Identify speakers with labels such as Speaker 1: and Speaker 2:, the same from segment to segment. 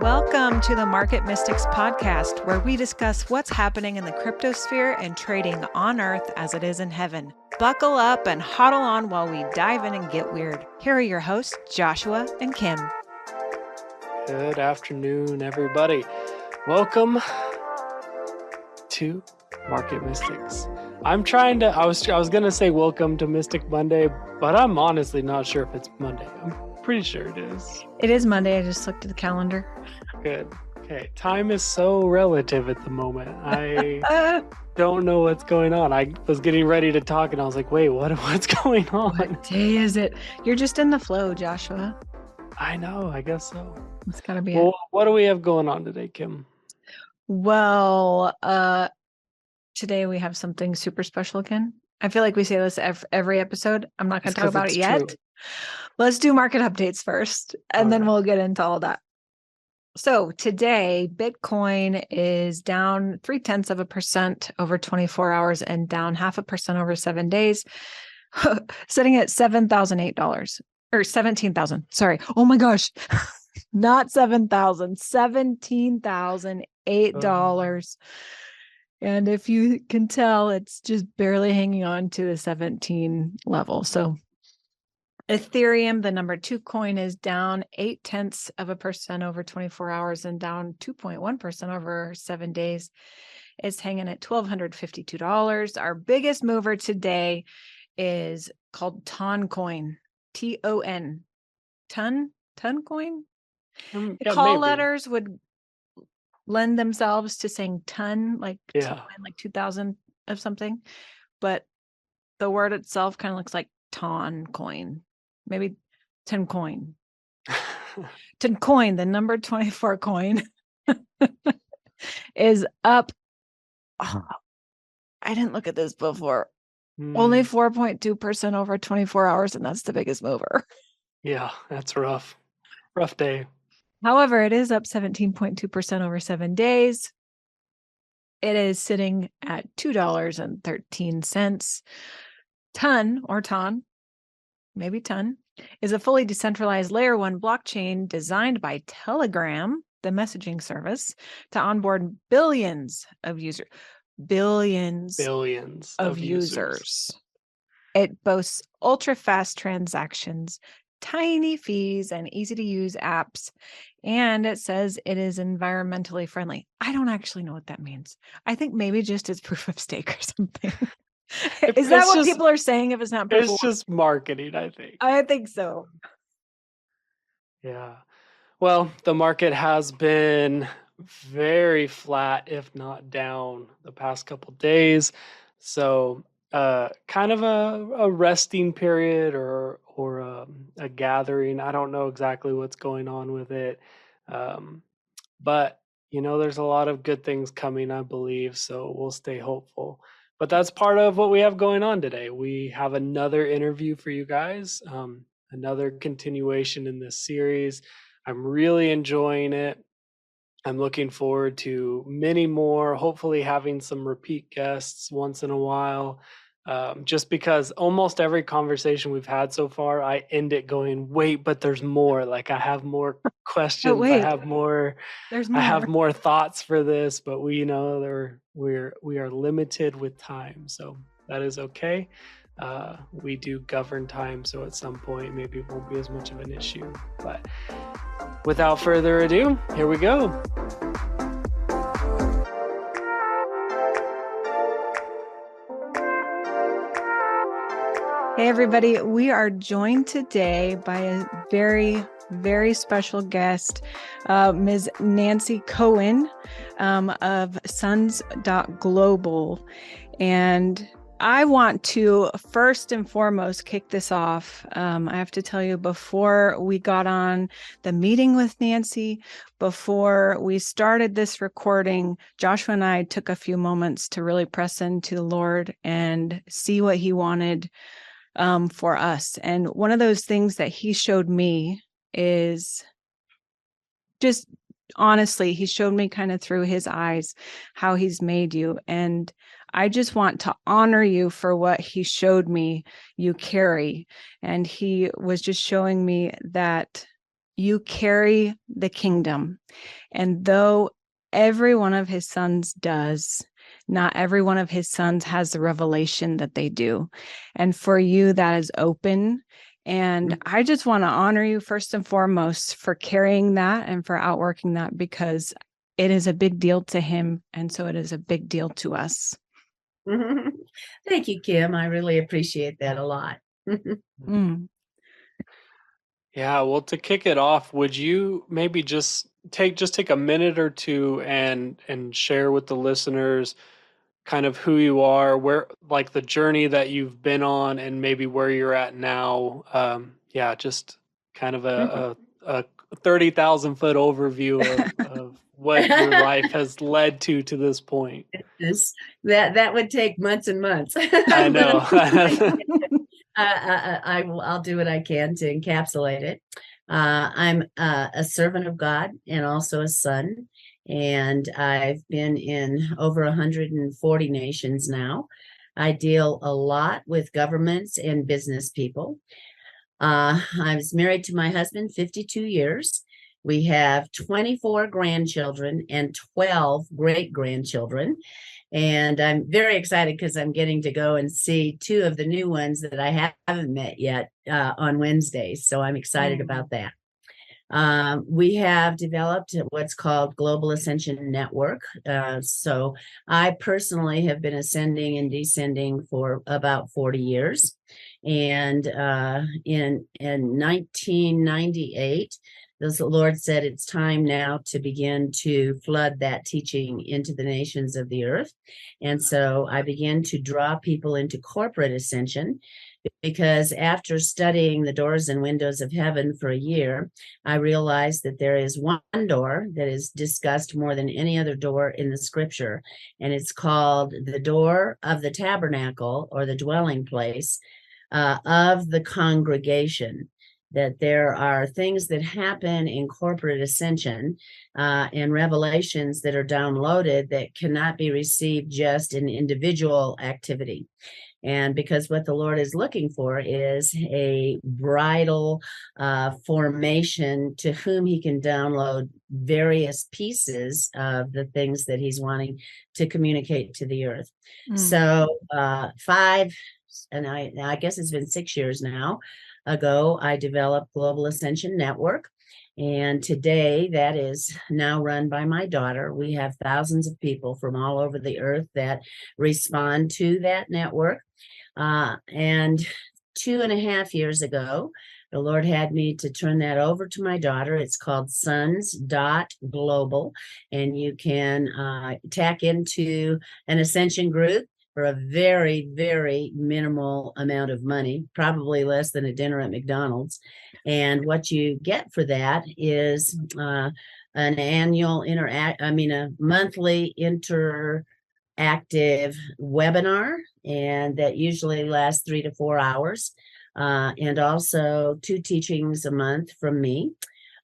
Speaker 1: Welcome to the Market Mystics podcast, where we discuss what's happening in the cryptosphere and trading on earth as it is in heaven. Buckle up and huddle on while we dive in and get weird. Here are your hosts, Joshua and Kim.
Speaker 2: Good afternoon, everybody. Welcome to Market Mystics. I was going to say welcome to Mystic Monday, but I'm honestly not sure if it's Monday. I'm pretty sure it is.
Speaker 1: It is Monday. I just looked at the calendar.
Speaker 2: Good. Okay. Time is so relative at the moment. I don't know what's going on. I was getting ready to talk and I was like, wait, what's going on?
Speaker 1: What day is it? You're just in the flow, Joshua.
Speaker 2: I know. I guess so.
Speaker 1: It's got to be it.
Speaker 2: What do we have going on today, Kim?
Speaker 1: Well, today we have something super special again. I feel like we say this every episode. I'm not going to talk about it yet.
Speaker 2: True.
Speaker 1: Let's do market updates first, and then we'll get into all that. So today, Bitcoin is down 0.3% over 24 hours and down 0.5% over 7 days, sitting at $7,008 or 17,000. Sorry. Oh my gosh. Not 7,000, $17,008. And if you can tell, it's just barely hanging on to the 17 level. So Ethereum, the number 2 coin, is down 0.8% over 24 hours and down 2.1% over 7 days. It's hanging at $1,252. Our biggest mover today is called Ton coin, Ton. Ton coin? The call letters would lend themselves to saying ton, like 2000 of something, but the word itself kind of looks like ton coin, maybe 10 coin. 10 coin, the number 24 coin, is up. Oh, I didn't look at this before. Only 4.2% over 24 hours, and that's the biggest mover.
Speaker 2: Yeah, that's rough. Rough day.
Speaker 1: However, it is up 17.2% over 7 days. It is sitting at $2.13. Ton is a fully decentralized layer 1 blockchain designed by Telegram, the messaging service, to onboard billions of users. Billions of users. It boasts ultra-fast transactions, tiny fees, and easy-to-use apps. And it says it is environmentally friendly. I don't actually know what that means. I think maybe just it's proof of stake or something. Is that what people are saying if it's not proof?
Speaker 2: It's just marketing, I think.
Speaker 1: I think so.
Speaker 2: Yeah. Well, the market has been very flat, if not down, the past couple days. So kind of a resting period or a gathering. I don't know exactly what's going on with it. But, there's a lot of good things coming, I believe. So we'll stay hopeful. But that's part of what we have going on today. We have another interview for you guys, another continuation in this series. I'm really enjoying it. I'm looking forward to many more, hopefully having some repeat guests once in a while. Just because almost every conversation we've had so far, I end it going, wait, but there's more. Like I have more questions. I have more. I have more thoughts for this, but we are limited with time, so that is okay. We do govern time, so at some point maybe it won't be as much of an issue. But without further ado, here we go.
Speaker 1: Hey, everybody. We are joined today by a very, very special guest, Ms. Nancy Coen of Sons.Global. And I want to first and foremost kick this off. I have to tell you, before we got on the meeting with Nancy, before we started this recording, Joshua and I took a few moments to really press into the Lord and see what he wanted for us. And one of those things that he showed me is just honestly, he showed me kind of through his eyes how he's made you. And I just want to honor you for what he showed me you carry. And he was just showing me that you carry the kingdom. And though every one of his sons does, not every one of his sons has the revelation that they do. And for you, that is open. And I just want to honor you first and foremost for carrying that and for outworking that, because it is a big deal to him. And so it is a big deal to us.
Speaker 3: Thank you, Kim. I really appreciate that a lot.
Speaker 2: Yeah, well, to kick it off, would you maybe just take a minute or two and share with the listeners kind of who you are, where, like, the journey that you've been on, and maybe where you're at now? Yeah, just kind of a 30,000-foot overview of what your life has led to this point.
Speaker 3: That would take months and months.
Speaker 2: I know.
Speaker 3: I'll do what I can to encapsulate it. I'm a servant of God and also a son, and I've been in over 140 nations now. I deal a lot with governments and business people. I was married to my husband 52 years. We have 24 grandchildren and 12 great-grandchildren. And I'm very excited because I'm getting to go and see two of the new ones that I haven't met yet on Wednesdays. So I'm excited about that. We have developed what's called Global Ascension Network. So I personally have been ascending and descending for about 40 years. And in 1998, the Lord said it's time now to begin to flood that teaching into the nations of the earth. And so I began to draw people into corporate ascension, because after studying the doors and windows of heaven for a year, I realized that there is one door that is discussed more than any other door in the scripture, and it's called the door of the tabernacle, or the dwelling place of the congregation. That there are things that happen in corporate ascension and revelations that are downloaded that cannot be received just in individual activity. And because what the Lord is looking for is a bridal formation to whom he can download various pieces of the things that he's wanting to communicate to the earth. So I guess it's been 6 years now ago, I developed Global Ascension Network. And today that is now run by my daughter. We have thousands of people from all over the earth that respond to that network. And 2.5 years ago, the Lord had me to turn that over to my daughter. It's called sons.global. And you can tack into an ascension group for a very, very minimal amount of money, probably less than a dinner at McDonald's. And what you get for that is a monthly interactive webinar, and that usually lasts 3 to 4 hours, and also 2 teachings a month from me.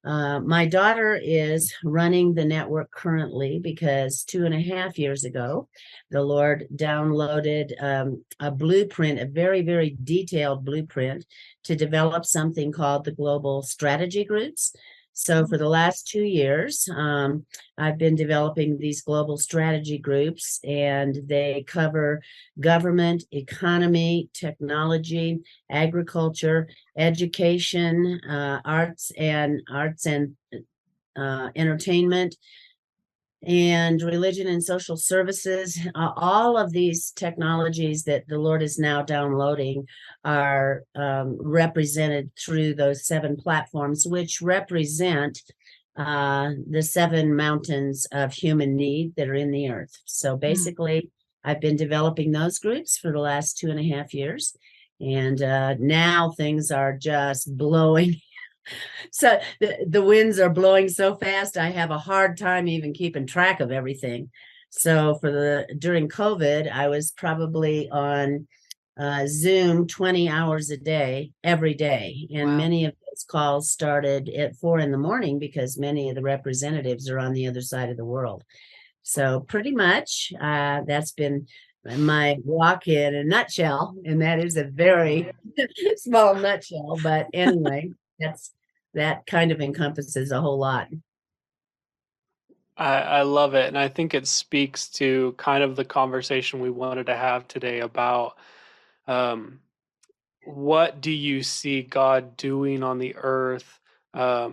Speaker 3: My daughter is running the network currently because 2.5 years ago, the Lord downloaded a blueprint, a very, very detailed blueprint to develop something called the Global Strategy Groups. So for the last 2 years, I've been developing these global strategy groups, and they cover government, economy, technology, agriculture, education, arts and entertainment, and religion and social services. All of these technologies that the Lord is now downloading are represented through those 7 platforms, which represent the 7 mountains of human need that are in the earth. So basically, I've been developing those groups for the last 2.5 years. And now things are just blowing. So the winds are blowing so fast, I have a hard time even keeping track of everything. So during COVID, I was probably on Zoom 20 hours a day, every day. And many of those calls started at 4 a.m. because many of the representatives are on the other side of the world. So pretty much that's been my walk in a nutshell. And that is a very small nutshell. But anyway, that kind of encompasses a whole lot.
Speaker 2: I love it. And I think it speaks to kind of the conversation we wanted to have today about um, what do you see God doing on the earth? I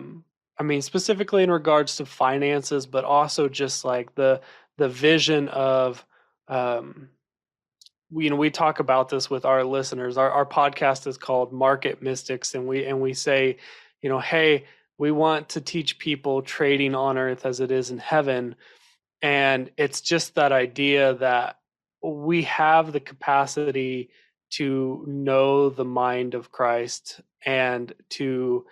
Speaker 2: mean, specifically in regards to finances, but also just like the vision of um, we talk about this with our listeners. Our podcast is called Market Mystics, and we say, hey, we want to teach people trading on earth as it is in heaven. And it's just that idea that we have the capacity to know the mind of Christ and to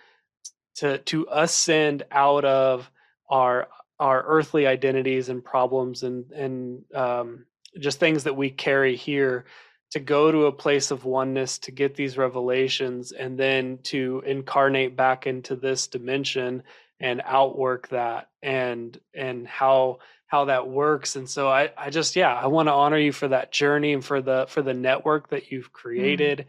Speaker 2: ascend out of our earthly identities and problems and just things that we carry here, to go to a place of oneness, to get these revelations, and then to incarnate back into this dimension and outwork that, and how that works. And so I just, I want to honor you for that journey and for the network that you've created.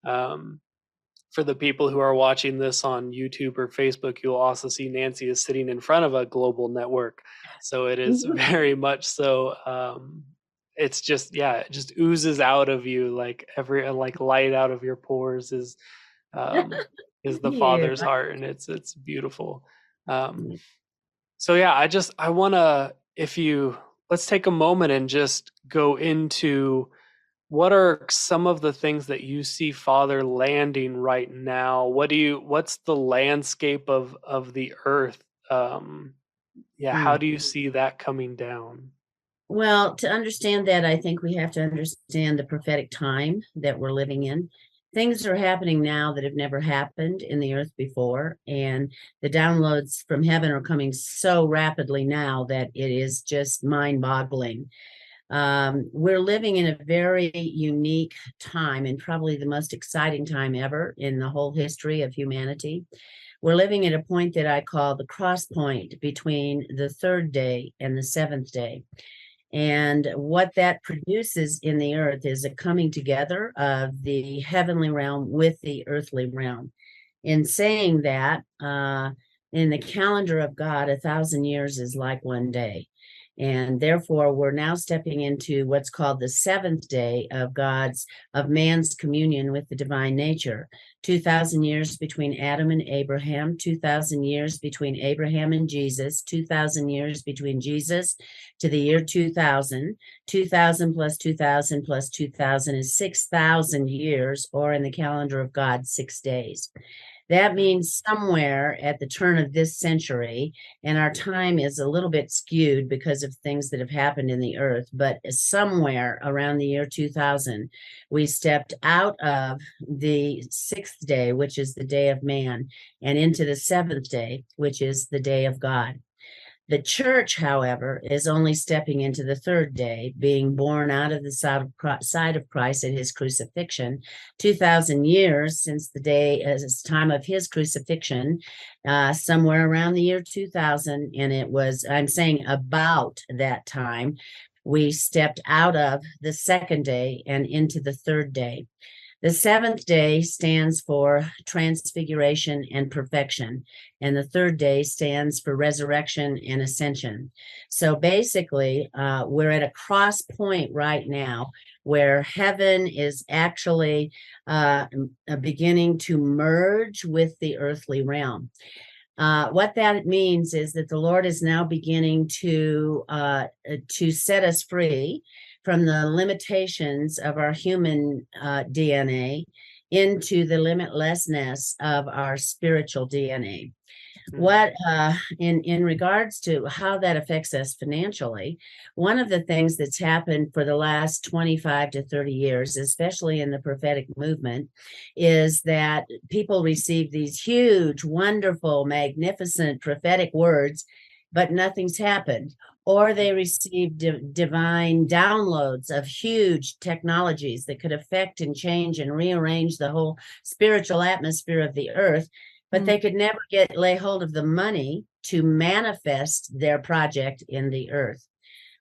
Speaker 2: For the people who are watching this on YouTube or Facebook, you'll also see Nancy is sitting in front of a global network. So it is very much so. It's just, it just oozes out of you, like like light out of your pores is the
Speaker 3: Yeah.
Speaker 2: Father's heart, and it's beautiful. So I want to, let's take a moment and just go into what are some of the things that you see Father landing right now? What's the landscape of the earth? How do you see that coming down?
Speaker 3: Well, to understand that, I think we have to understand the prophetic time that we're living in. Things are happening now that have never happened in the earth before, and the downloads from heaven are coming so rapidly now that it is just mind-boggling. We're living in a very unique time, and probably the most exciting time ever in the whole history of humanity. We're living at a point that I call the cross point between the third day and the seventh day. And what that produces in the earth is a coming together of the heavenly realm with the earthly realm. In saying that, in the calendar of God, 1,000 years is like one day. And therefore, we're now stepping into what's called the seventh day of man's communion with the divine nature. 2,000 years between Adam and Abraham, 2,000 years between Abraham and Jesus, 2,000 years between Jesus to the year 2000, 2,000 plus 2,000 plus 2,000 is 6,000 years, or in the calendar of God, 6 days. That means somewhere at the turn of this century, and our time is a little bit skewed because of things that have happened in the earth, but somewhere around the year 2000, we stepped out of the sixth day, which is the day of man, and into the seventh day, which is the day of God. The church, however, is only stepping into the third day, being born out of the side of Christ at his crucifixion. 2,000 years since the time of his crucifixion, somewhere around the year 2000, and it was, I'm saying about that time, we stepped out of the second day and into the third day. The seventh day stands for transfiguration and perfection, and the third day stands for resurrection and ascension. So basically, we're at a cross point right now where heaven is actually beginning to merge with the earthly realm. What that means is that the Lord is now beginning to set us free from the limitations of our human DNA into the limitlessness of our spiritual DNA. What in regards to how that affects us financially, one of the things that's happened for the last 25 to 30 years, especially in the prophetic movement, is that people receive these huge, wonderful, magnificent prophetic words, but nothing's happened. Or they receive divine downloads of huge technologies that could affect and change and rearrange the whole spiritual atmosphere of the earth, but they could never lay hold of the money to manifest their project in the earth.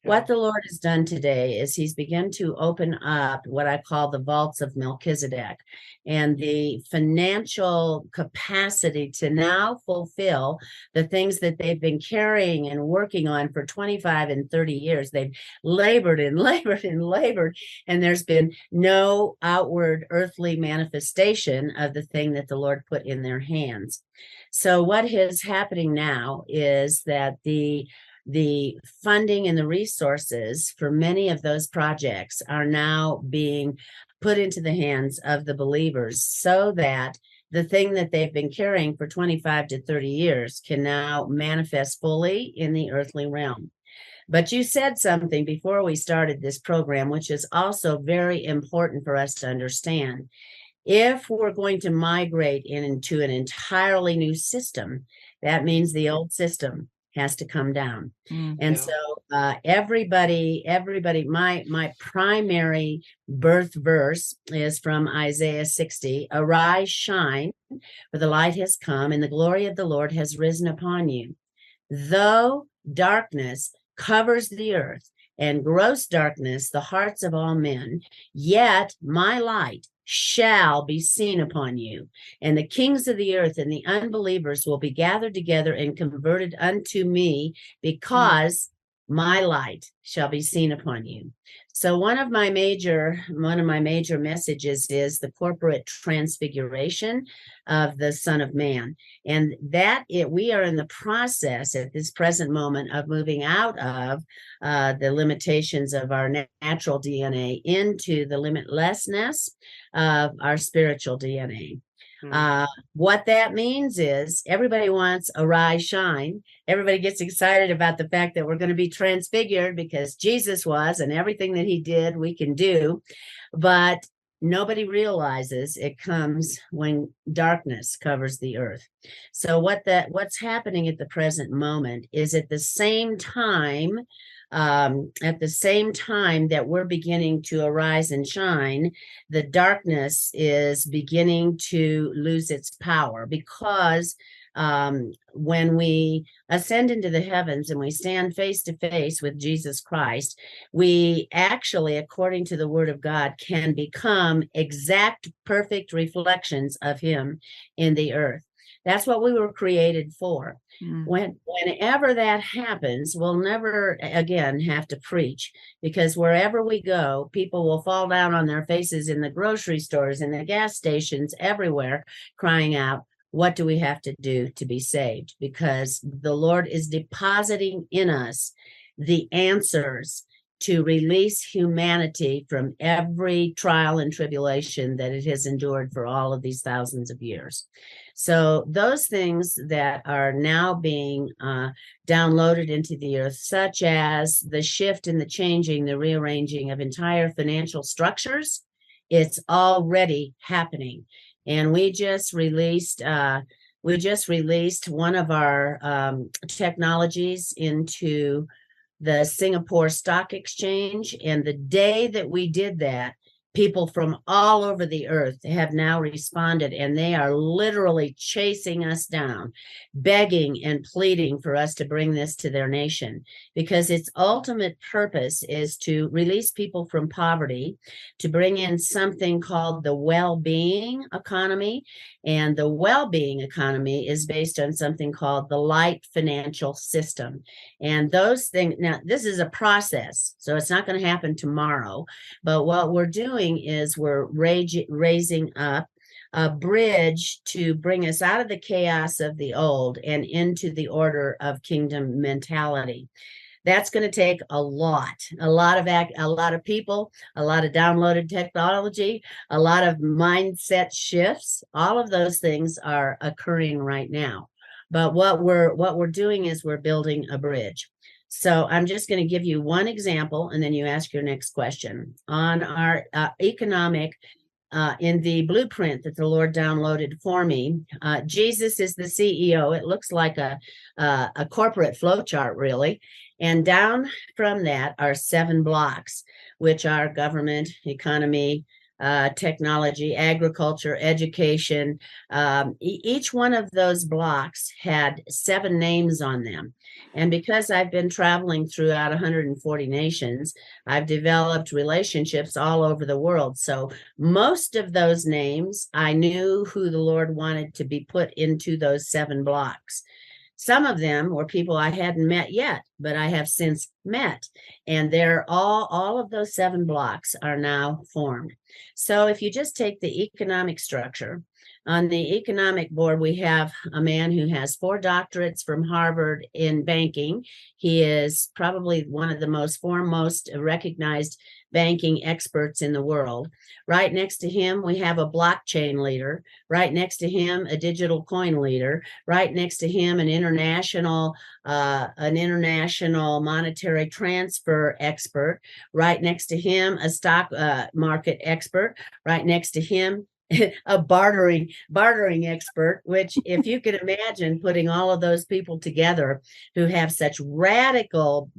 Speaker 3: What the Lord has done today is he's begun to open up what I call the vaults of Melchizedek, and the financial capacity to now fulfill the things that they've been carrying and working on for 25 and 30 years. They've labored and labored and labored, and there's been no outward earthly manifestation of the thing that the Lord put in their hands. So what is happening now is that the funding and the resources for many of those projects are now being put into the hands of the believers, so that the thing that they've been carrying for 25 to 30 years can now manifest fully in the earthly realm. But you said something before we started this program, which is also very important for us to understand. If we're going to migrate into an entirely new system, that means the old system has to come down. And so everybody, my primary birth verse is from Isaiah 60. Arise, shine, for the light has come, and the glory of the Lord has risen upon you. Though darkness covers the earth, and gross darkness the hearts of all men, yet my light shall be seen upon you, and the kings of the earth and the unbelievers will be gathered together and converted unto me, because my light shall be seen upon you. So one of my major messages is the corporate transfiguration of the Son of Man, and that we are in the process at this present moment of moving out of the limitations of our natural DNA into the limitlessness of our spiritual DNA. What that means is everybody wants a rise, shine. Everybody gets excited about the fact that we're going to be transfigured because Jesus was, and everything that he did, we can do. But nobody realizes it comes when darkness covers the earth. So what's happening at the present moment is at the same time that we're beginning to arise and shine, the darkness is beginning to lose its power, because when we ascend into the heavens and we stand face to face with Jesus Christ, we actually, according to the Word of God, can become exact, perfect reflections of him in the earth. That's what we were created for. Whenever that happens, we'll never again have to preach, because wherever we go, people will fall down on their faces in the grocery stores, in the gas stations, everywhere, crying out, what do we have to do to be saved? Because the Lord is depositing in us the answers to release humanity from every trial and tribulation that it has endured for all of these thousands of years. So those things that are now being downloaded into the earth, such as the shift and the changing, the rearranging of entire financial structures, it's already happening. And we just released one of our technologies into the Singapore Stock Exchange. And the day that we did that, people from all over the earth have now responded, and they are literally chasing us down, begging and pleading for us to bring this to their nation, because its ultimate purpose is to release people from poverty, to bring in something called the WellBeing Economy. And the WellBeing Economy is based on something called the Light Financial System. And those things, now this is a process, so it's not going to happen tomorrow, but what we're doing is we're raising up a bridge to bring us out of the chaos of the old and into the order of kingdom mentality. That's going to take a lot of people, a lot of downloaded technology, a lot of mindset shifts. All of those things are occurring right now. But what we're doing is we're building a bridge. So I'm just going to give you one example, and then you ask your next question. On our economic, in the blueprint that the Lord downloaded for me, Jesus is the CEO. It looks like a corporate flow chart, really. And down from that are 7 blocks, which are government, economy, technology, agriculture, education. Each one of those blocks had 7 names on them. And because I've been traveling throughout 140 nations, I've developed relationships all over the world. So most of those names, I knew who the Lord wanted to be put into those 7 blocks. Some of them were people I hadn't met yet, but I have since met. And they're all of those 7 blocks are now formed. So if you just take the economic structure, on the economic board, we have a man who has 4 doctorates from Harvard in banking. He is probably one of the most foremost recognized banking experts in the world. Right next to him, we have a blockchain leader. Right next to him, a digital coin leader. Right next to him, an international monetary transfer expert. Right next to him, a stock market expert. Right next to him, a bartering expert, which if you could imagine putting all of those people together who have such radically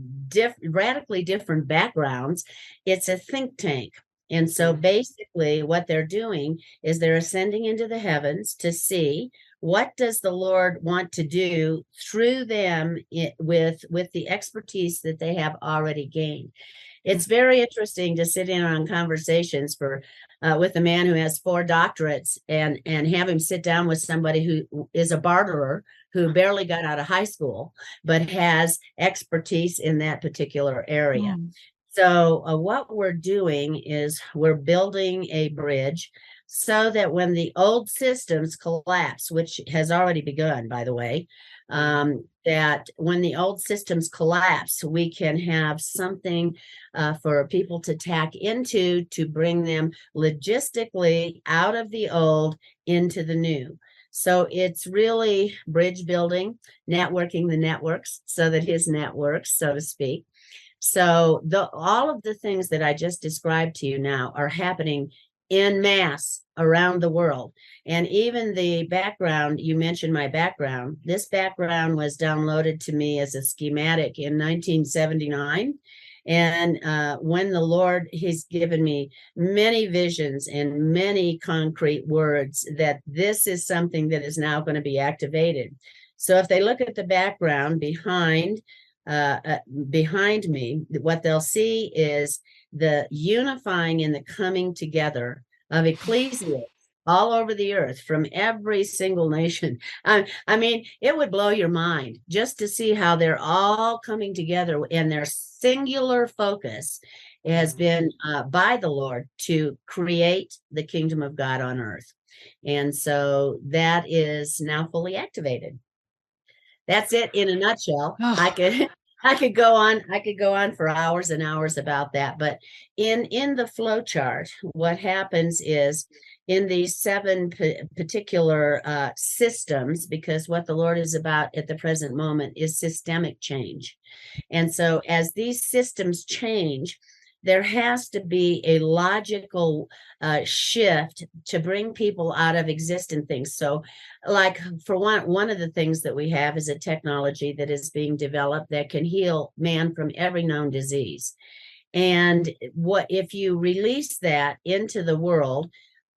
Speaker 3: different backgrounds, it's a think tank. And so basically what they're doing is they're ascending into the heavens to see what does the Lord want to do through them with the expertise that they have already gained. It's very interesting to sit in on conversations with a man who has 4 doctorates and have him sit down with somebody who is a barterer who barely got out of high school, but has expertise in that particular area. So what we're doing is we're building a bridge so that when the old systems collapse, which has already begun, by the way, that when the old systems collapse, we can have something for people to tack into to bring them logistically out of the old into the new. So it's really bridge building, networking the networks so that his networks, so to speak. So all of the things that I just described to you now are happening en masse around the world. And even the background, you mentioned my background. This background was downloaded to me as a schematic in 1979. And when the Lord, he's given me many visions and many concrete words that this is something that is now going to be activated. So if they look at the background behind me, what they'll see is the unifying and the coming together of ecclesias all over the earth from every single nation. I mean, it would blow your mind just to see how they're all coming together, and their singular focus has been by the Lord to create the kingdom of God on earth. And so that is now fully activated. That's it in a nutshell. I could go on for hours and hours about that. But in the flow chart, what happens is in these 7 particular systems, because what the Lord is about at the present moment is systemic change. And so as these systems change, there has to be a logical shift to bring people out of existing things. So like for one of the things that we have is a technology that is being developed that can heal man from every known disease. And what if you release that into the world,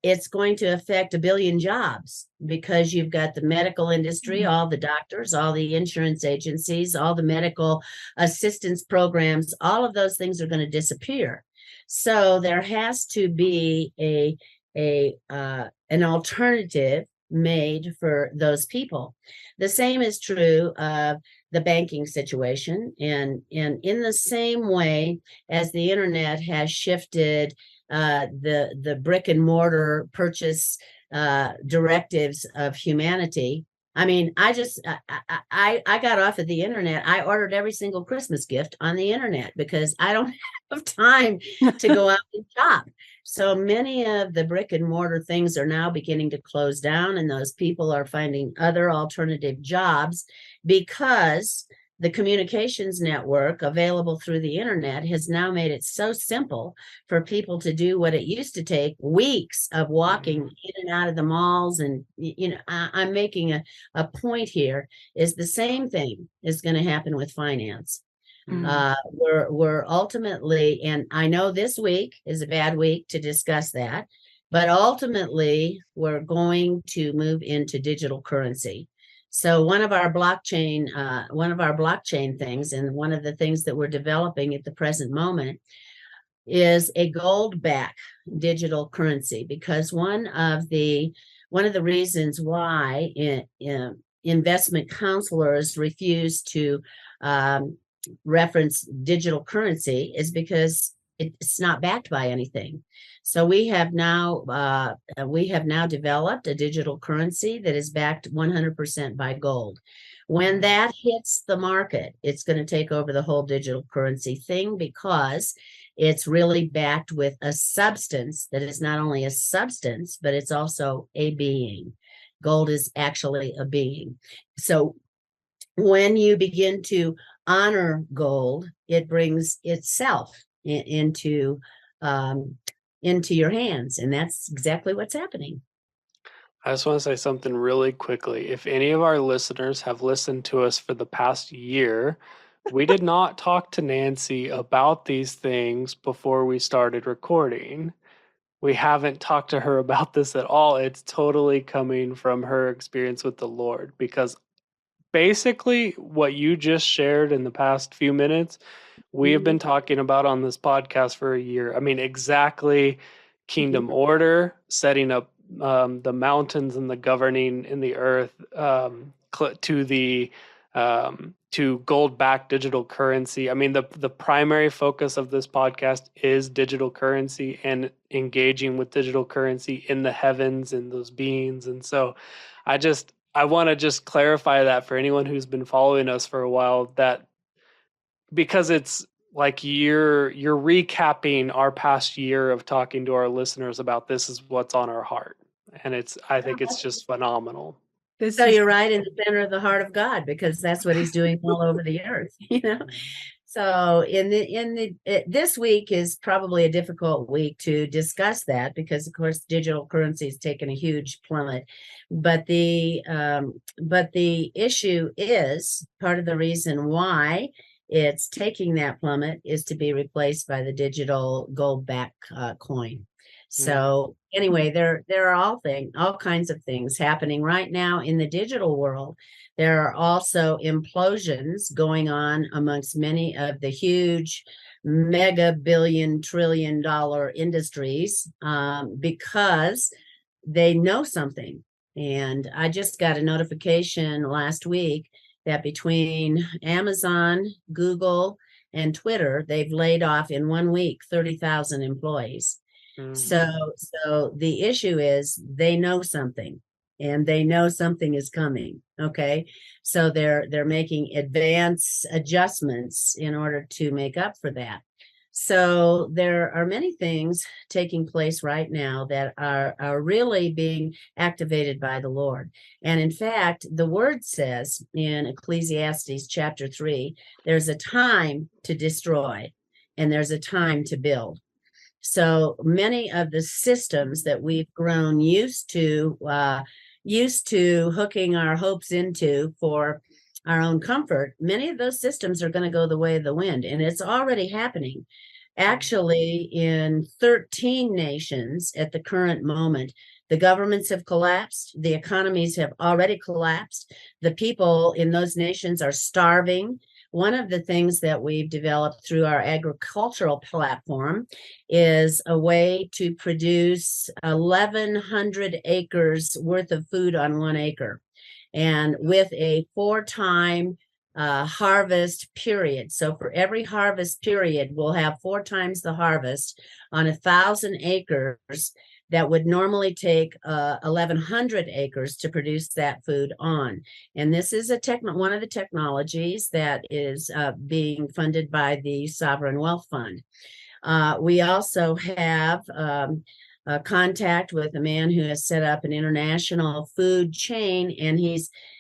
Speaker 3: it's going to affect 1 billion jobs, because you've got the medical industry, all the doctors, all the insurance agencies, all the medical assistance programs, all of those things are going to disappear. So there has to be an alternative made for those people. The same is true of the banking situation. And in the same way as the internet has shifted the brick and mortar purchase directives of humanity. I mean, I got off of the internet. I ordered every single Christmas gift on the internet because I don't have time to go out and shop. So many of the brick and mortar things are now beginning to close down, and those people are finding other alternative jobs because the communications network available through the internet has now made it so simple for people to do what it used to take weeks of walking in and out of the malls. And, you know, I'm making a point here is the same thing is going to happen with finance. We're ultimately, and I know this week is a bad week to discuss that, but ultimately we're going to move into digital currency. So one of our blockchain things, and one of the things that we're developing at the present moment, is a gold-backed digital currency, because one of the reasons why investment counselors refuse to reference digital currency is because it's not backed by anything. So we have now developed a digital currency that is backed 100% by gold. When that hits the market, it's going to take over the whole digital currency thing, because it's really backed with a substance that is not only a substance, but it's also a being. Gold is actually a being. So when you begin to honor gold, it brings itself into your hands, and that's exactly what's happening.
Speaker 2: I just want to say something really quickly. If any of our listeners have listened to us for the past year, we did not talk to Nancy about these things before we started recording. We haven't talked to her about this at all. It's totally coming from her experience with the Lord, because basically what you just shared in the past few minutes, we have been talking about on this podcast for a year. I mean, exactly kingdom order, setting up the mountains and the governing in the earth, to gold-backed digital currency. I mean, the primary focus of this podcast is digital currency and engaging with digital currency in the heavens and those beings. And so I want to just clarify that for anyone who's been following us for a while, that because it's like you're recapping our past year of talking to our listeners about this is what's on our heart. And I think it's just phenomenal.
Speaker 3: So you're right in the center of the heart of God, because that's what he's doing all over the earth, So this week is probably a difficult week to discuss that, because of course digital currency has taken a huge plummet. But the issue is, part of the reason why it's taking that plummet is to be replaced by the digital gold-backed coin. So anyway, there are all kinds of things happening right now in the digital world. There are also implosions going on amongst many of the huge mega billion trillion dollar industries, because they know something. And I just got a notification last week that between Amazon, Google, and Twitter, they've laid off in 1 week 30,000 employees. So the issue is they know something, and they know something is coming. Okay. So they're making advance adjustments in order to make up for that. So there are many things taking place right now that are really being activated by the Lord. And in fact, the word says in Ecclesiastes chapter 3, there's a time to destroy and there's a time to build. So many of the systems that we've grown used to hooking our hopes into for our own comfort, many of those systems are going to go the way of the wind, and it's already happening. Actually, in 13 nations at the current moment, the governments have collapsed. The economies have already collapsed. The people in those nations are starving. One of the things that we've developed through our agricultural platform is a way to produce 1,100 acres worth of food on 1 acre, and with a 4-time harvest period. So for every harvest period, we'll have 4 times the harvest on 1,000 acres that would normally take 1,100 acres to produce that food on. And this is one of the technologies that is being funded by the Sovereign Wealth Fund. We also have contact with a man who has set up an international food chain, and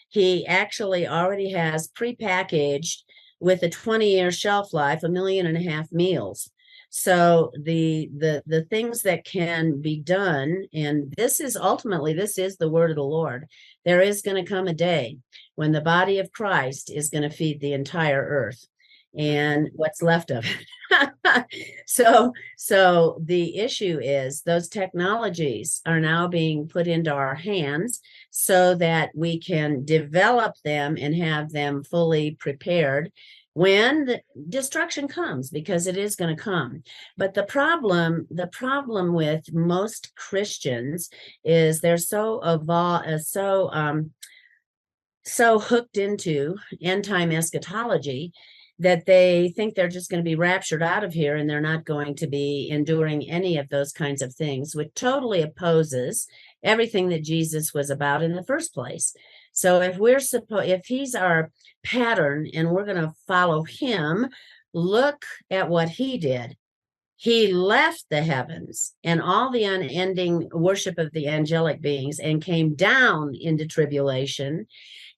Speaker 3: he actually already has prepackaged with a 20-year shelf life, 1.5 million meals. So the things that can be done, and this is the word of the Lord. There is going to come a day when the body of Christ is going to feed the entire earth. and what's left of it. So the issue is those technologies are now being put into our hands so that we can develop them and have them fully prepared when the destruction comes, because it is going to come. But the problem with most Christians is they're so hooked into end time eschatology that they think they're just going to be raptured out of here and they're not going to be enduring any of those kinds of things, which totally opposes everything that Jesus was about in the first place. So if he's our pattern and we're going to follow him, look at what he did. He left the heavens and all the unending worship of the angelic beings and came down into tribulation,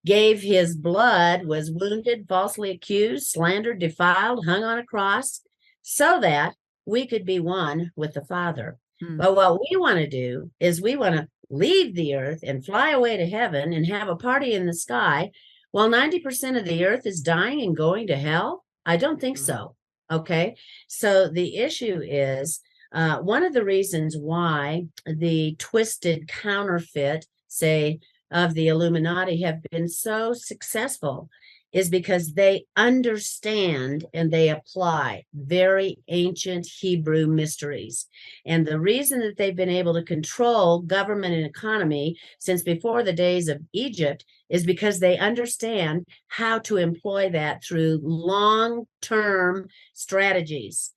Speaker 3: gave his blood, was wounded, falsely accused, slandered, defiled, hung on a cross, so that we could be one with the Father. But what we want to do is we want to leave the earth and fly away to heaven and have a party in the sky while 90% of the earth is dying and going to hell? I don't think so. Okay. So the issue is one of the reasons why the twisted counterfeit, say, of the Illuminati have been so successful is because they understand and they apply very ancient Hebrew mysteries. And the reason that they've been able to control government and economy since before the days of Egypt is because they understand how to employ that through long-term strategies.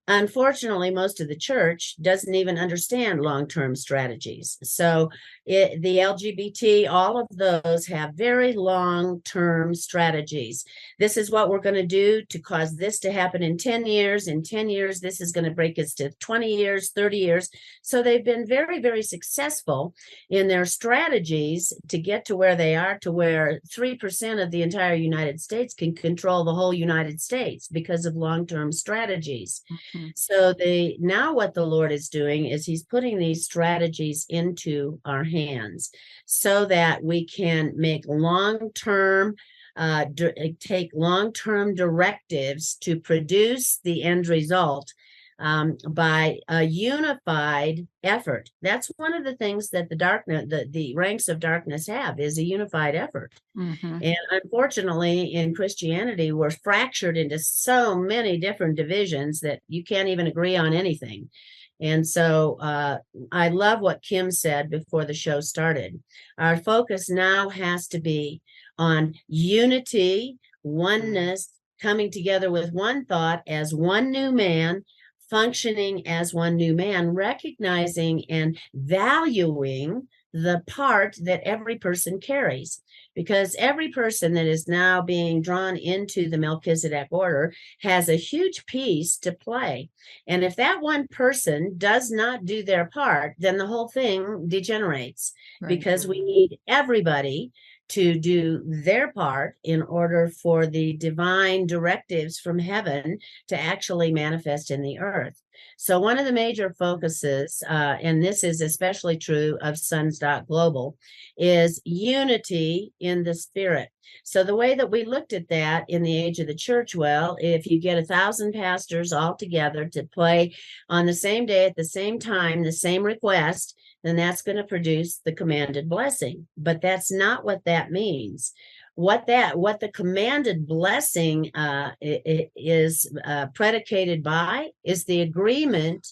Speaker 3: Unfortunately, most of the church doesn't even understand long-term strategies. So the LGBT, all of those have very long-term strategies. This is what we're going to do to cause this to happen in 10 years. In 10 years, this is going to break us to 20 years, 30 years. So they've been very, very successful in their strategies to get to where they are, to where 3% of the entire United States can control the whole United States because of long-term strategies. So now what the Lord is doing is he's putting these strategies into our hands so that we can make take long-term directives to produce the end result by a unified effort. That's one of the things that the ranks of darkness have, is a unified effort. And unfortunately, in Christianity, we're fractured into so many different divisions that you can't even agree on anything. And so I love what Kim said before the show started. Our focus now has to be on unity, oneness, coming together with one thought as one new man, functioning as one new man, recognizing and valuing the part that every person carries, because every person that is now being drawn into the Melchizedek order has a huge piece to play. And if that one person does not do their part, then the whole thing degenerates, because we need everybody to do their part in order for the divine directives from heaven to actually manifest in the earth. So one of the major focuses, and this is especially true of Sons.Global, is unity in the spirit. So the way that we looked at that in the age of the church, well, if you get 1,000 pastors all together to play on the same day at the same time, the same request, then that's going to produce the commanded blessing. But that's not what that means. What the commanded blessing is predicated by is the agreement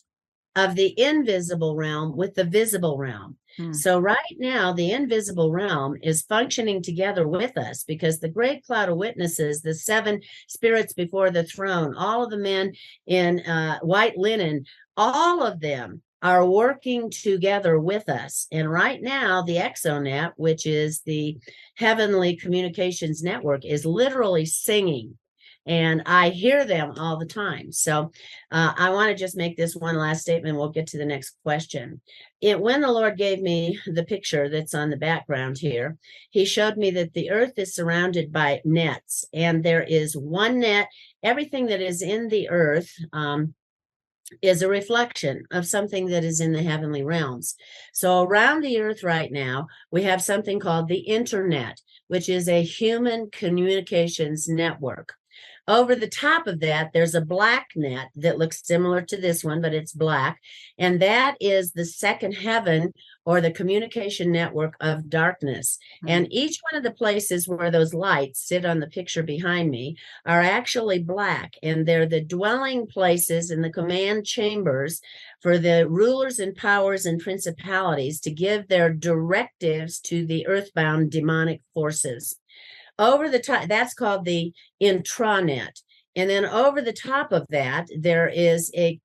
Speaker 3: of the invisible realm with the visible realm. So right now, the invisible realm is functioning together with us, because the great cloud of witnesses, the 7 spirits before the throne, all of the men in white linen, all of them are working together with us. And right now, the Exonet, which is the heavenly communications network, is literally singing. And I hear them all the time. So I want to just make this one last statement. We'll get to the next question. When the Lord gave me the picture that's on the background here, he showed me that the earth is surrounded by nets, and there is one net. Everything that is in the earth is a reflection of something that is in the heavenly realms. So around the earth right now, we have something called the internet, which is a human communications network. Over the top of that, there's a black net that looks similar to this one, but it's black. And that is the second heaven, or the communication network of darkness. And each one of the places where those lights sit on the picture behind me are actually black. And they're the dwelling places and the command chambers for the rulers and powers and principalities to give their directives to the earthbound demonic forces. Over the top, that's called the intranet. And then over the top of that, there is a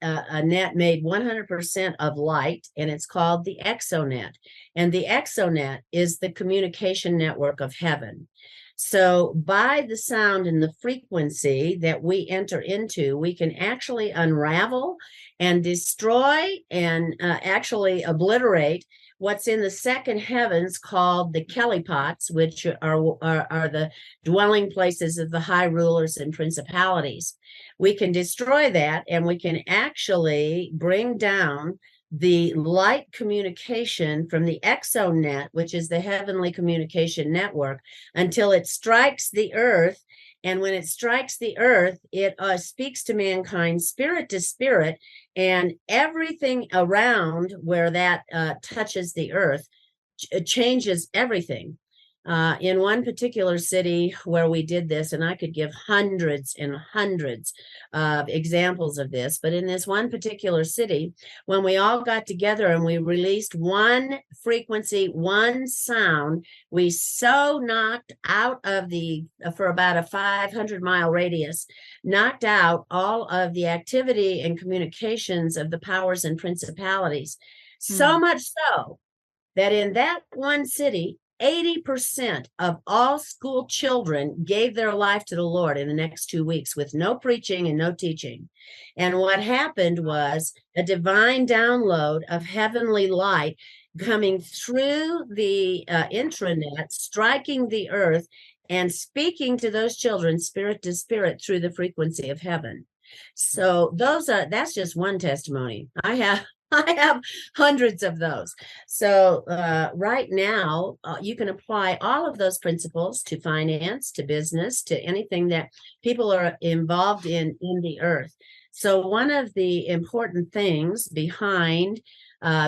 Speaker 3: net made 100% of light, and it's called the exonet. And the exonet is the communication network of heaven. So by the sound and the frequency that we enter into, we can actually unravel and destroy and actually obliterate what's in the second heavens, called the Kelly pots, which are the dwelling places of the high rulers and principalities. We can destroy that, and we can actually bring down the light communication from the exonet, which is the heavenly communication network, until it strikes the earth. And when it strikes the earth, it speaks to mankind spirit to spirit, and everything around where that touches the earth changes everything. In one particular city where we did this, and I could give hundreds and hundreds of examples of this, but in this one particular city, when we all got together and we released one frequency, one sound, we so knocked out of for about a 500-mile radius, knocked out all of the activity and communications of the powers and principalities. So much so that in that one city, 80% of all school children gave their life to the Lord in the next 2 weeks with no preaching and no teaching. And what happened was a divine download of heavenly light coming through the intranet, striking the earth and speaking to those children spirit to spirit through the frequency of heaven. So that's just one testimony. I have hundreds of those. So right now, you can apply all of those principles to finance, to business, to anything that people are involved in the earth. So one of the important things behind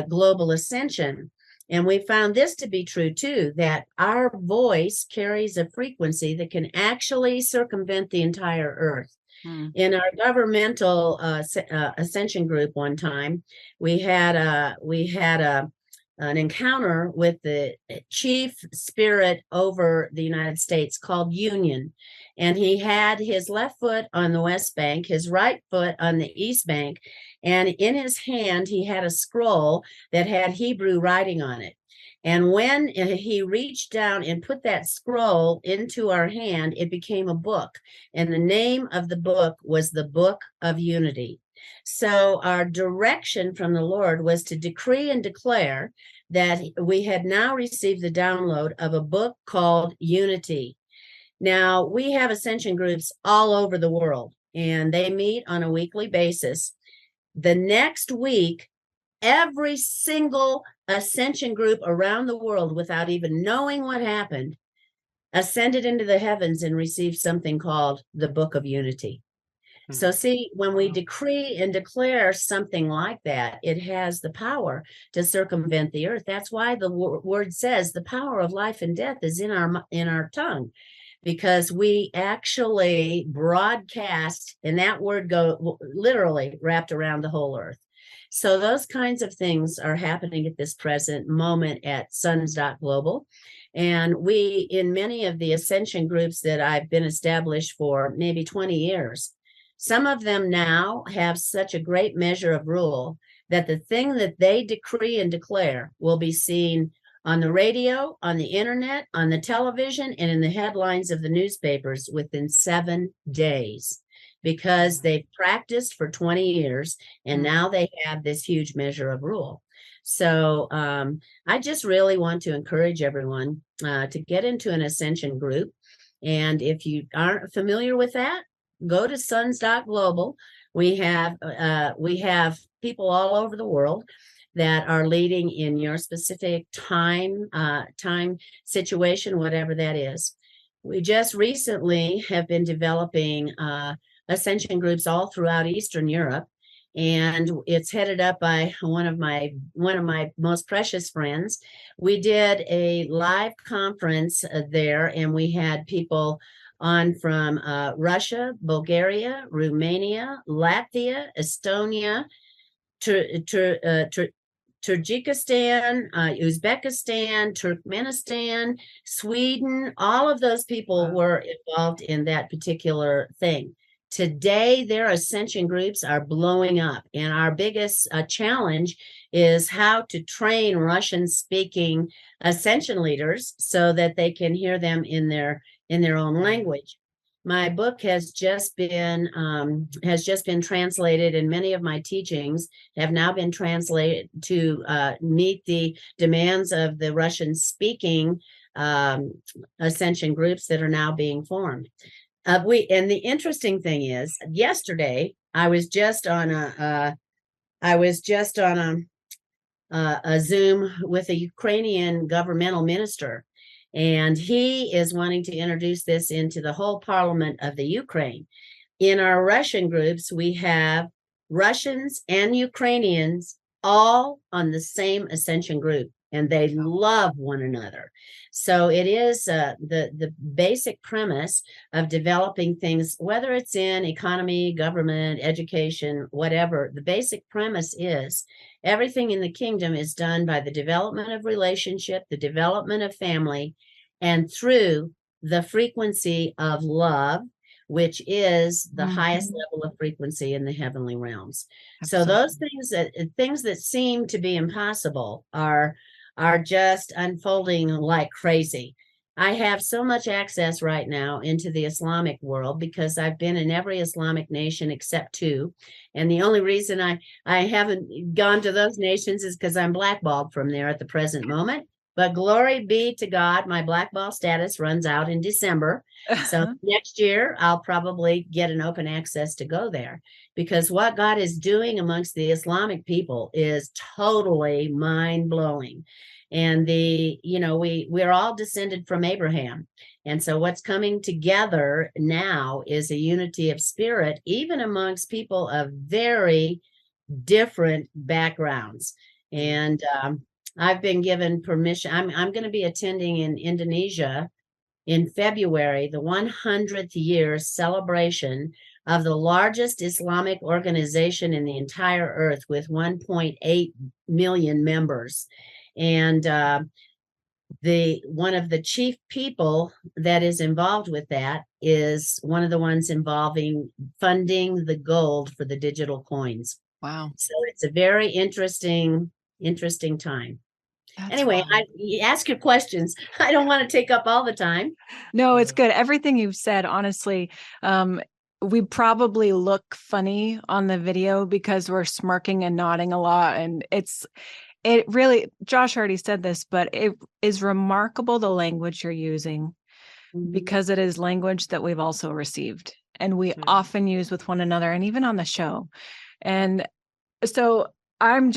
Speaker 3: global ascension, and we found this to be true too, that our voice carries a frequency that can actually circumvent the entire earth. In our governmental ascension group one time, we had an encounter with the chief spirit over the United States called Union. And he had his left foot on the West Bank, his right foot on the East Bank. And in his hand, he had a scroll that had Hebrew writing on it. And when he reached down and put that scroll into our hand, it became a book. And the name of the book was the Book of Unity. So our direction from the Lord was to decree and declare that we had now received the download of a book called Unity. Now, we have ascension groups all over the world, and they meet on a weekly basis. The next week, every single ascension group around the world, without even knowing what happened, ascended into the heavens and received something called the Book of Unity. So see, when we decree and declare something like that, it has the power to circumvent the earth. That's why the word says the power of life and death is in our tongue, because we actually broadcast, and that word literally wrapped around the whole earth. So those kinds of things are happening at this present moment at Sons.Global. And we, in many of the ascension groups that I've been established for maybe 20 years, some of them now have such a great measure of rule that the thing that they decree and declare will be seen on the radio, on the internet, on the television, and in the headlines of the newspapers within 7 days, because they've practiced for 20 years and now they have this huge measure of rule. So I just really want to encourage everyone to get into an ascension group. And if you aren't familiar with that, go to Sons.Global. We have people all over the world that are leading in your specific time situation, whatever that is. We just recently have been developing ascension groups all throughout Eastern Europe, and it's headed up by one of my most precious friends. We did a live conference there, and we had people on from Russia, Bulgaria, Romania, Latvia, Estonia, Tajikistan, Uzbekistan, Turkmenistan, Sweden. All of those people were involved in that particular thing. Today, their ascension groups are blowing up, and our biggest challenge is how to train Russian-speaking ascension leaders so that they can hear them in their own language. My book has just been translated, and many of my teachings have now been translated to meet the demands of the Russian-speaking ascension groups that are now being formed. And the interesting thing is, yesterday I was just on a Zoom with a Ukrainian governmental minister, and he is wanting to introduce this into the whole parliament of the Ukraine. In our Russian groups, we have Russians and Ukrainians all on the same ascension group, and they love one another. So it is the basic premise of developing things, whether it's in economy, government, education, whatever. The basic premise is everything in the kingdom is done by the development of relationship, the development of family, and through the frequency of love, which is the highest level of frequency in the heavenly realms. Absolutely. So those things that seem to be impossible are just unfolding like crazy. I have so much access right now into the Islamic world because I've been in every Islamic nation except 2. And the only reason I haven't gone to those nations is because I'm blackballed from there at the present moment. But glory be to God, my blackball status runs out in December. So next year, I'll probably get an open access to go there, because what God is doing amongst the Islamic people is totally mind-blowing. And we're all descended from Abraham. And so what's coming together now is a unity of spirit, even amongst people of very different backgrounds. And I've been given permission. I'm going to be attending in Indonesia in February, the 100th year celebration of the largest Islamic organization in the entire earth with 1.8 million members. And one of the chief people that is involved with that is one of the ones involving funding the gold for the digital coins.
Speaker 1: Wow.
Speaker 3: So it's a very interesting time. That's anyway, ask your questions. I don't want to take up all the time.
Speaker 1: No, it's good. Everything you've said, honestly, we probably look funny on the video because we're smirking and nodding a lot. And it really, Josh already said this, but it is remarkable the language you're using, because it is language that we've also received and we often use with one another and even on the show. And so I'm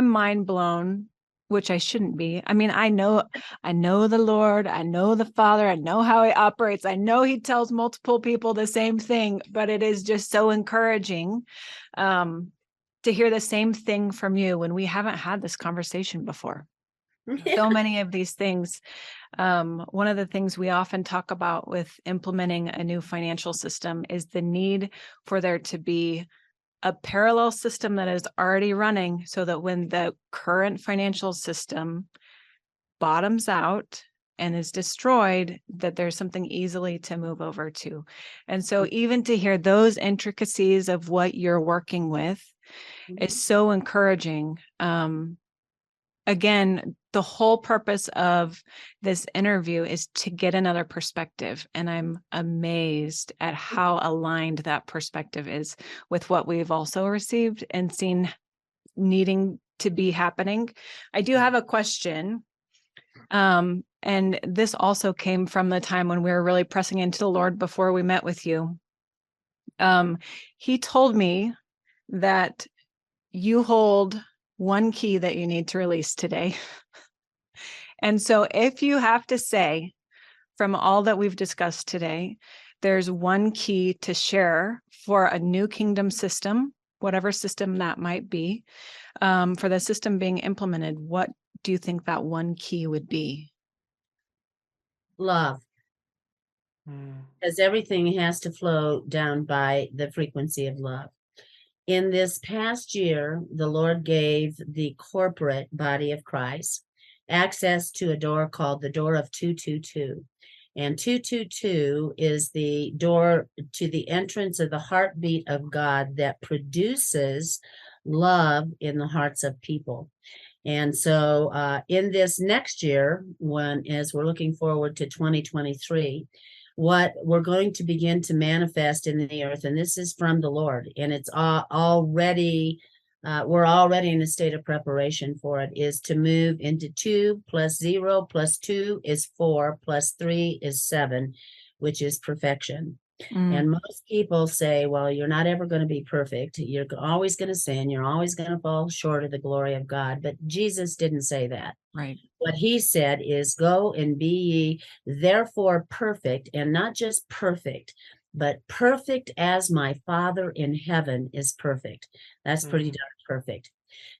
Speaker 1: mind blown, which I shouldn't be. I mean, I know the Lord, I know the Father, I know how he operates. I know he tells multiple people the same thing, but it is just so encouraging to hear the same thing from you when we haven't had this conversation before. So many of these things. One of the things we often talk about with implementing a new financial system is the need for there to be a parallel system that is already running, so that when the current financial system bottoms out and is destroyed, that there's something easily to move over to. And so even to hear those intricacies of what you're working with is so encouraging. Again, the whole purpose of this interview is to get another perspective. And I'm amazed at how aligned that perspective is with what we've also received and seen needing to be happening. I do have a question. And this also came from the time when we were really pressing into the Lord before we met with you. He told me that you hold one key that you need to release today. And so if you have to say from all that we've discussed today, there's one key to share for a new kingdom system, whatever system that might be, for the system being implemented, what do you think that one key would be?
Speaker 3: Love. Because everything has to flow down by the frequency of love. In this past year, the Lord gave the corporate body of Christ access to a door called the door of 222. And 222 is the door to the entrance of the heartbeat of God that produces love in the hearts of people. And so in this next year, as we're looking forward to 2023, what we're going to begin to manifest in the earth, and this is from the Lord, and it's already, we're already in a state of preparation for it, is to move into 2 plus 0 plus 2 is 4 plus 3 is 7, which is perfection. And most people say, well, you're not ever going to be perfect. You're always going to sin. You're always going to fall short of the glory of God. But Jesus didn't say that.
Speaker 1: Right.
Speaker 3: What he said is, go and be ye therefore perfect, and not just perfect, but perfect as my Father in heaven is perfect. That's pretty darn perfect.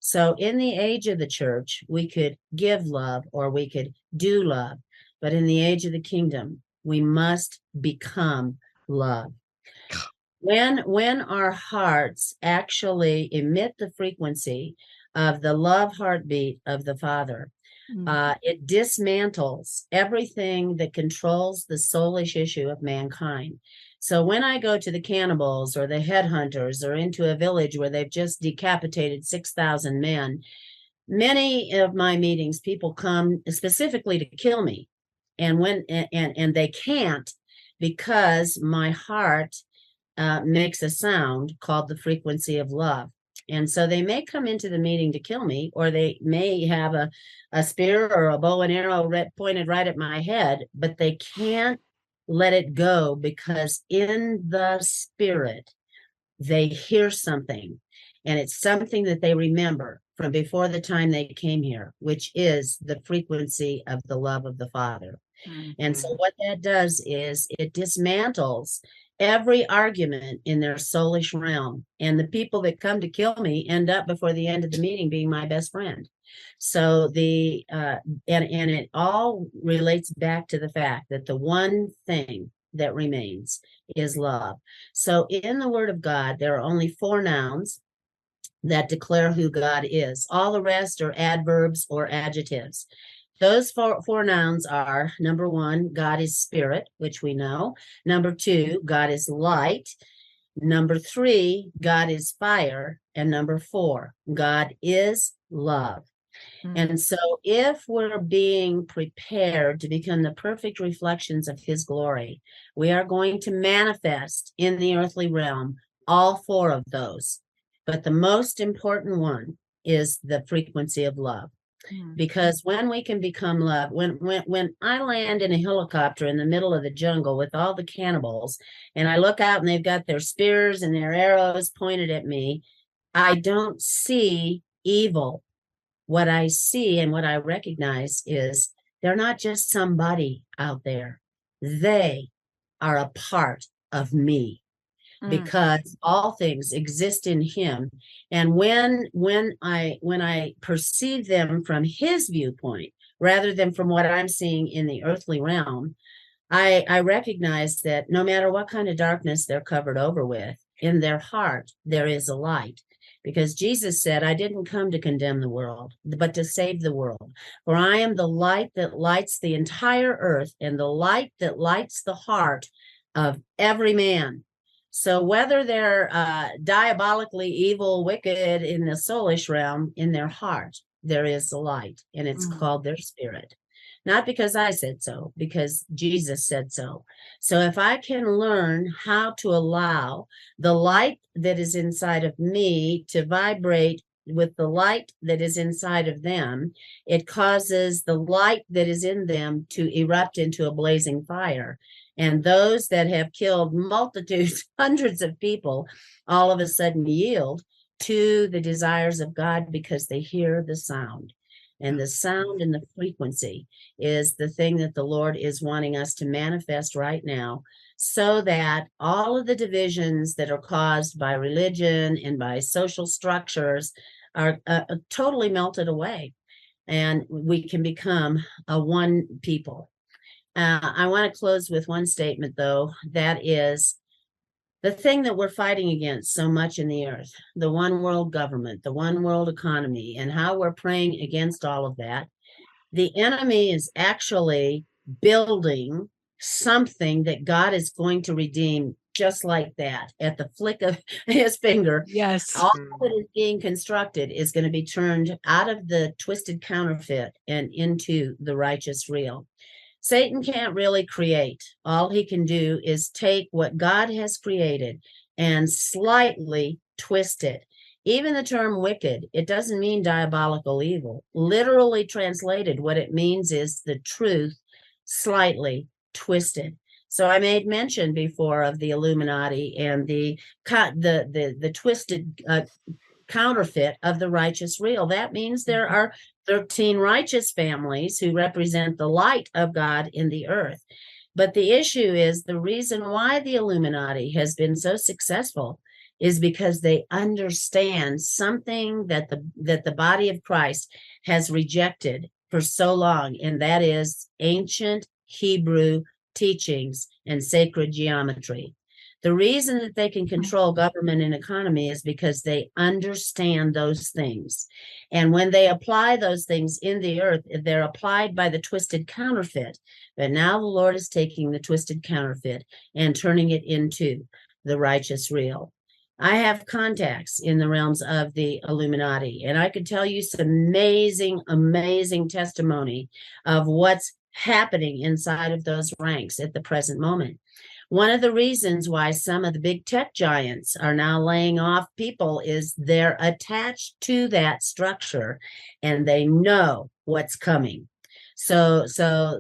Speaker 3: So in the age of the church, we could give love or we could do love. But in the age of the kingdom, we must become love. When our hearts actually emit the frequency of the love heartbeat of the Father, it dismantles everything that controls the soulish issue of mankind. So when I go to the cannibals or the headhunters or into a village where they've just decapitated 6,000 men, many of my meetings, people come specifically to kill me. And and they can't, because my heart makes a sound called the frequency of love. And so they may come into the meeting to kill me, or they may have a spear or a bow and arrow pointed right at my head, but they can't let it go, because in the spirit, they hear something, and it's something that they remember from before the time they came here, which is the frequency of the love of the Father. And so what that does is it dismantles every argument in their soulish realm. And the people that come to kill me end up before the end of the meeting being my best friend. So and it all relates back to the fact that the one thing that remains is love. So in the Word of God, there are only 4 nouns that declare who God is. All the rest are adverbs or adjectives. Those four nouns are, number 1, God is spirit, which we know. Number 2, God is light. Number 3, God is fire. And number 4, God is love. And so if we're being prepared to become the perfect reflections of his glory, we are going to manifest in the earthly realm all 4 of those. But the most important one is the frequency of love. Because when we can become love, when I land in a helicopter in the middle of the jungle with all the cannibals, and I look out and they've got their spears and their arrows pointed at me, I don't see evil. What I see and what I recognize is they're not just somebody out there. They are a part of me. Because all things exist in him. And when I perceive them from his viewpoint, rather than from what I'm seeing in the earthly realm, I recognize that no matter what kind of darkness they're covered over with, in their heart, there is a light. Because Jesus said, I didn't come to condemn the world, but to save the world. For I am the light that lights the entire earth, and the light that lights the heart of every man. So whether they're diabolically evil, wicked in the soulish realm, in their heart, there is a light, and it's called their spirit. Not because I said so, because Jesus said so. So if I can learn how to allow the light that is inside of me to vibrate with the light that is inside of them, it causes the light that is in them to erupt into a blazing fire. And those that have killed multitudes, hundreds of people, all of a sudden yield to the desires of God because they hear the sound. And the sound and the frequency is the thing that the Lord is wanting us to manifest right now, so that all of the divisions that are caused by religion and by social structures are totally melted away, and we can become a one people. I want to close with one statement, though, that is the thing that we're fighting against so much in the earth, the one world government, the one world economy, and how we're praying against all of that. The enemy is actually building something that God is going to redeem just like that at the flick of his finger.
Speaker 1: Yes.
Speaker 3: All that is being constructed is going to be turned out of the twisted counterfeit and into the righteous real. Satan can't really create. All he can do is take what God has created and slightly twist it. Even the term wicked, it doesn't mean diabolical evil. Literally translated, what it means is the truth slightly twisted. So I made mention before of the Illuminati and the twisted counterfeit of the righteous real. That means there are 13 righteous families who represent the light of God in the earth. But the issue is, the reason why the Illuminati has been so successful is because they understand something that the body of Christ has rejected for so long, and that is ancient Hebrew teachings and sacred geometry. The reason that they can control government and economy is because they understand those things. And when they apply those things in the earth, they're applied by the twisted counterfeit. But now the Lord is taking the twisted counterfeit and turning it into the righteous real. I have contacts in the realms of the Illuminati, and I could tell you some amazing, amazing testimony of what's happening inside of those ranks at the present moment. One of the reasons why some of the big tech giants are now laying off people is they're attached to that structure and they know what's coming. So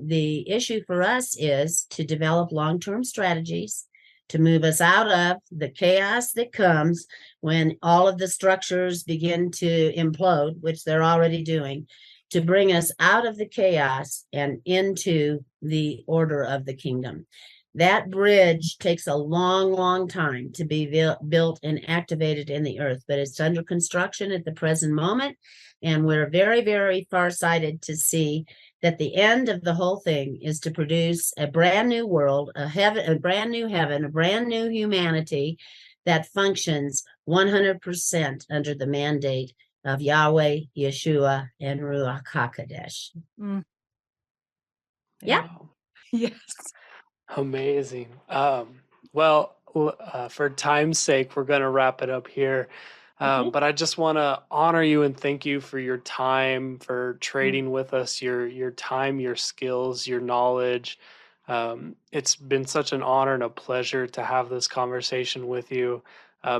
Speaker 3: the issue for us is to develop long-term strategies to move us out of the chaos that comes when all of the structures begin to implode, which they're already doing, to bring us out of the chaos and into the order of the kingdom. That bridge takes a long, long time to be built and activated in the earth, but it's under construction at the present moment. And we're very, very farsighted to see that the end of the whole thing is to produce a brand new world, a brand new heaven, a brand new humanity that functions 100% under the mandate of Yahweh, Yeshua, and Ruach HaKodesh.
Speaker 1: Mm.
Speaker 3: Yeah.
Speaker 2: Wow.
Speaker 1: Yes.
Speaker 2: Amazing. Well, for time's sake, we're going to wrap it up here.
Speaker 3: Okay.
Speaker 2: But I just want to honor you and thank you for your time, for trading with us, your time, your skills, your knowledge. It's been such an honor and a pleasure to have this conversation with you.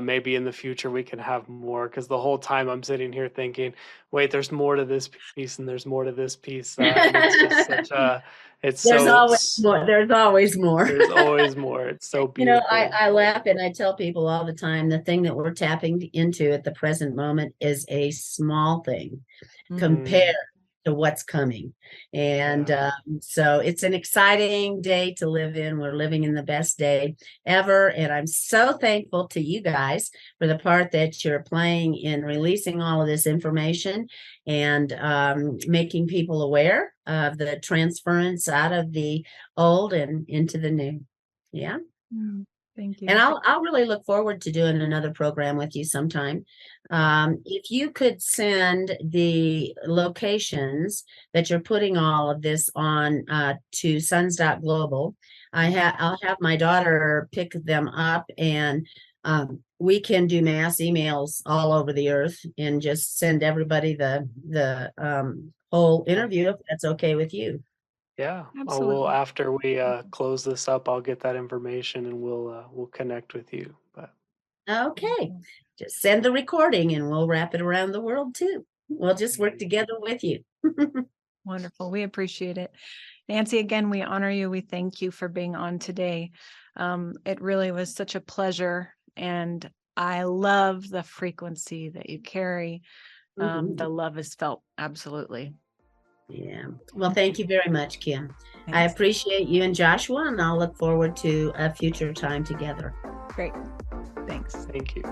Speaker 2: Maybe in the future we can have more, because the whole time I'm sitting here thinking, wait, there's more to this piece and there's more to this piece. And it's just such a,
Speaker 3: There's always more. There's always more.
Speaker 2: There's always more. It's so beautiful.
Speaker 3: I laugh and I tell people all the time, the thing that we're tapping into at the present moment is a small thing compared to what's coming. And so it's an exciting day to live in. We're living in the best day ever. And I'm so thankful to you guys for the part that you're playing in releasing all of this information and making people aware of the transference out of the old and into the new. Yeah.
Speaker 1: Thank you.
Speaker 3: And I'll really look forward to doing another program with you sometime. If you could send the locations that you're putting all of this on to sons.global, I'll have my daughter pick them up, and we can do mass emails all over the earth and just send everybody the whole interview, if that's okay with you.
Speaker 2: Yeah.
Speaker 1: Absolutely.
Speaker 2: Well, after we close this up, I'll get that information and we'll connect with you. But
Speaker 3: Okay, just send the recording and we'll wrap it around the world too. We'll just work together with you.
Speaker 1: Wonderful. We appreciate it. Nancy, again, we honor you. We thank you for being on today. It really was such a pleasure. And I love the frequency that you carry. The love is felt. Absolutely.
Speaker 3: Yeah. Well, thank you very much, Kim. I
Speaker 1: Thanks.
Speaker 3: appreciate you and Joshua, and I'll look forward to a future time together.
Speaker 1: Great. Thanks.
Speaker 2: Thank you.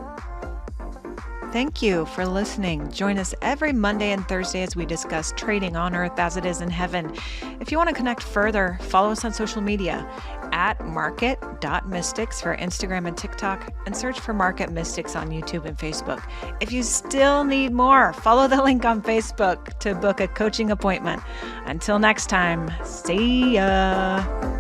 Speaker 1: Thank you for listening. Join us every Monday and Thursday as we discuss trading on earth as it is in heaven. If you want to connect further, follow us on social media at market.mystics for Instagram and TikTok, and search for Market Mystics on YouTube and Facebook. If you still need more, follow the link on Facebook to book a coaching appointment. Until next time, see ya.